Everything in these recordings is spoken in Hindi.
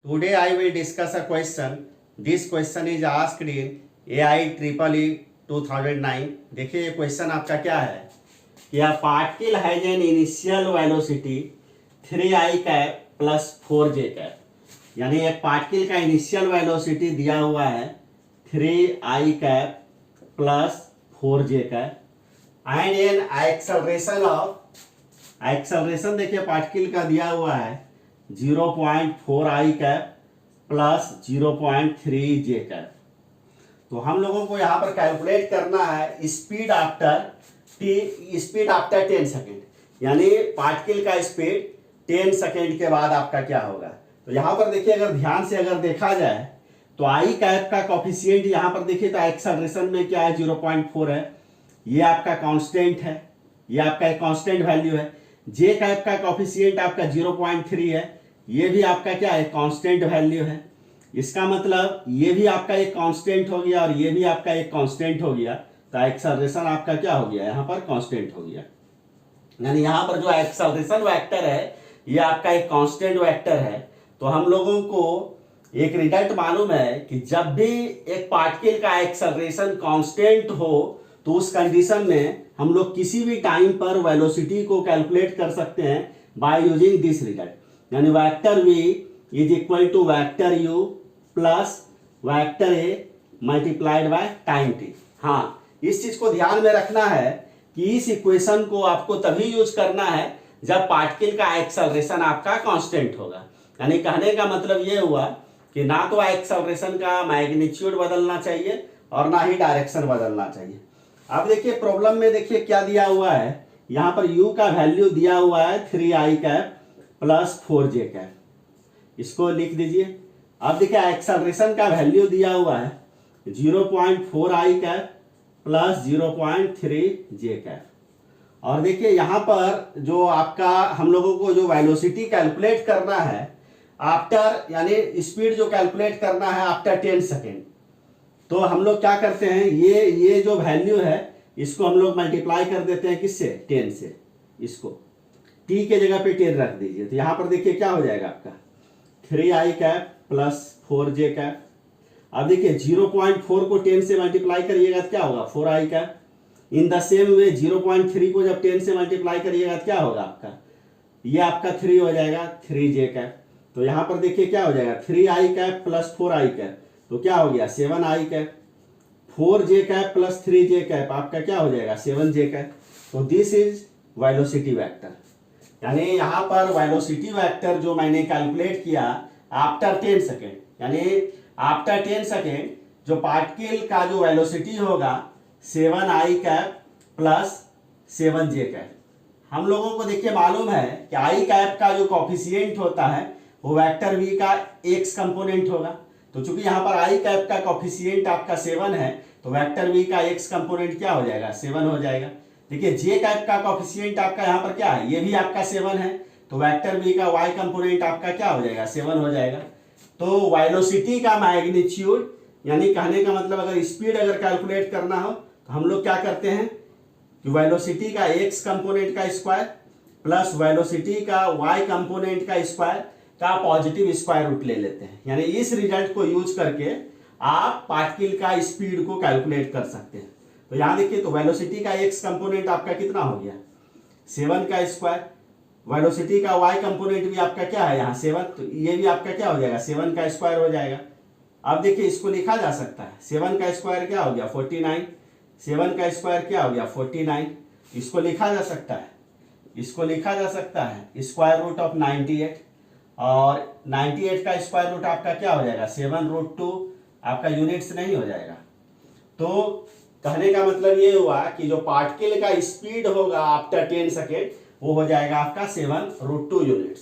Today I will discuss a question. This question is asked in AIEEE 2009. देखिए ये क्वेश्चन आपका क्या है कि a particle has an initial velocity 3i cap plus 4j cap, यानी एक पार्टिकल का इनिशियल वेलोसिटी दिया हुआ है 3i cap plus 4j cap and an acceleration देखिए पार्टिकल का दिया हुआ है 0.4i cap plus 0.3j cap. तो हम लोगों को यहाँ पर कैलकुलेट करना है स्पीड आफ्टर 10 सेकेंड, यानी पार्टिकल का स्पीड 10 सेकेंड के बाद आपका क्या होगा। तो यहाँ पर देखिए अगर ध्यान से अगर देखा जाए तो आई कैप का कोफिशिएंट यहाँ पर देखिए तो एक्सेलरेशन में क्या है 0.4 है, ये आपका कांस्टेंट है, ये आपका एक कांस्टेंट वैल्यू है। जे कैप का कोफिशिएंट आपका 0.3 है, ये भी आपका क्या है कांस्टेंट वैल्यू है। इसका मतलब ये भी आपका एक कांस्टेंट हो गया और ये भी आपका एक कांस्टेंट हो गया, तो एक्सेलरेशन आपका क्या हो गया यहाँ पर कांस्टेंट हो गया। यानी यहाँ पर जो एक्सेलरेशन वेक्टर है ये आपका एक कांस्टेंट वेक्टर है। तो हम लोगों को एक रिजल्ट मालूम है कि जब भी एक पार्टिकल का एक्सेलरेशन कांस्टेंट हो तो उस कंडीशन में हम लोग किसी भी टाइम पर वेलोसिटी को कैलकुलेट कर सकते हैं बाय यूजिंग दिस रिजल्ट, यानी vector v is equal to vector u plus vector a multiplied by time t। हाँ, इस चीज को ध्यान में रखना है कि इस इक्वेशन को आपको तभी यूज करना है जब पार्टिकल का एक्सेलरेशन आपका कांस्टेंट होगा। यानी कहने का मतलब ये हुआ कि ना तो एक्सेलरेशन का मैग्नीट्यूड बदलना चाहिए और ना ही डायरेक्शन बदलना चाहिए। अब देखिए प्रॉब्लम में देखिए क्या दिया हुआ है, यहाँ पर u का वैल्यू दिया हुआ है 3i cap plus 4j cap, इसको लिख दीजिए। अब देखिए एक्सेलरेशन का वैल्यू दिया हुआ है 0.4i cap plus 0.3j cap. और देखिए यहाँ पर जो आपका हम लोगों को जो वेलोसिटी कैलकुलेट करना है आफ्टर, यानी स्पीड जो कैलकुलेट करना है आफ्टर 10 सेकेंड, तो हम लोग क्या करते हैं ये जो वैल्यू है इसको हम लोग मल्टीप्लाई कर देते हैं किससे 10 से, इसको t के जगह पे 10 रख दीजिए। तो यहाँ पर देखिए क्या हो जाएगा आपका 3i cap plus 4j cap. अब देखिए 0.4 को 10 से मल्टीप्लाई करिएगा तो क्या होगा 4i cap. In the same way 0.3 को जब 10 से मल्टीप्लाई करिएगा तो क्या होगा आपका, ये आपका 3 हो जाएगा 3j कैप। तो यहाँ पर देखिए क्या हो जाएगा 3i cap plus 4i cap, तो क्या हो गया 7i cap. 4j cap plus 3j cap आपका क्या हो जाएगा 7j कैप। तो दिस इज वेलोसिटी वेक्टर, यानी यहाँ पर वेलोसिटी वेक्टर जो मैंने कैलकुलेट किया आफ्टर 10 सेकेंड, यानी आफ्टर 10 सेकेंड जो पार्टिकल का जो वेलोसिटी होगा 7i cap plus 7j cap. हम लोगों को देखिए मालूम है कि i कैप का जो कोफिशिएंट होता है वो वेक्टर v का x कंपोनेंट होगा। तो चूंकि यहाँ पर i कैप का कोफिशिएंट आपका 7 है तो वेक्टर v का x कंपोनेंट क्या हो जाएगा 7 हो जाएगा। देखिए j कैप का कोफिशिएंट आपका यहाँ पर क्या है, ये भी आपका 7 है, तो वेक्टर v का y कंपोनेंट आपका क्या हो जाएगा 7 हो जाएगा। तो वेलोसिटी का मैग्नीट्यूड, यानी कहने का मतलब अगर स्पीड अगर कैलकुलेट करना हो तो हम लोग क्या करते हैं कि वेलोसिटी का x कंपोनेंट का स्क्वायर प्लस वेलोसिटी का y कंपोनेंट का स्क्वायर का पॉजिटिव स्क्वायर रूट ले लेते हैं। यानी इस रिजल्ट को यूज करके आप पार्टिकल का स्पीड को कैलकुलेट कर सकते हैं। तो यहाँ देखिए तो वेलोसिटी का x कंपोनेंट आपका कितना हो गया 7 का स्क्वायर, वेलोसिटी का y कंपोनेंट भी आपका क्या है यहाँ 7, तो ये भी आपका क्या हो जाएगा 7 का स्क्वायर हो जाएगा। अब देखिए इसको लिखा जा सकता है 7 का स्क्वायर क्या हो गया 49, 7 का स्क्वायर क्या हो गया 49, इसको लिखा जा सकता है, इसको लिखा जा सकता है स्क्वायर रूट ऑफ 98, और 98 का स्क्वायर रूट आपका क्या हो जाएगा 7√2, आपका यूनिट्स नहीं हो जाएगा। तो कहने का मतलब ये हुआ कि जो पार्टिकल का स्पीड होगा आफ्टर 10 सेकेंड वो हो जाएगा आपका 7√2 यूनिट्स।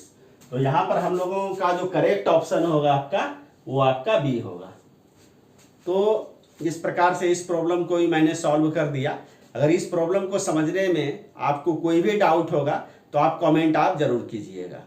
तो यहाँ पर हम लोगों का जो करेक्ट ऑप्शन होगा आपका वो आपका बी होगा। तो इस प्रकार से इस प्रॉब्लम को ही मैंने सॉल्व कर दिया। अगर इस प्रॉब्लम को समझने में आपको कोई भी डाउट होगा तो आप कमेंट आप जरूर कीजिएगा।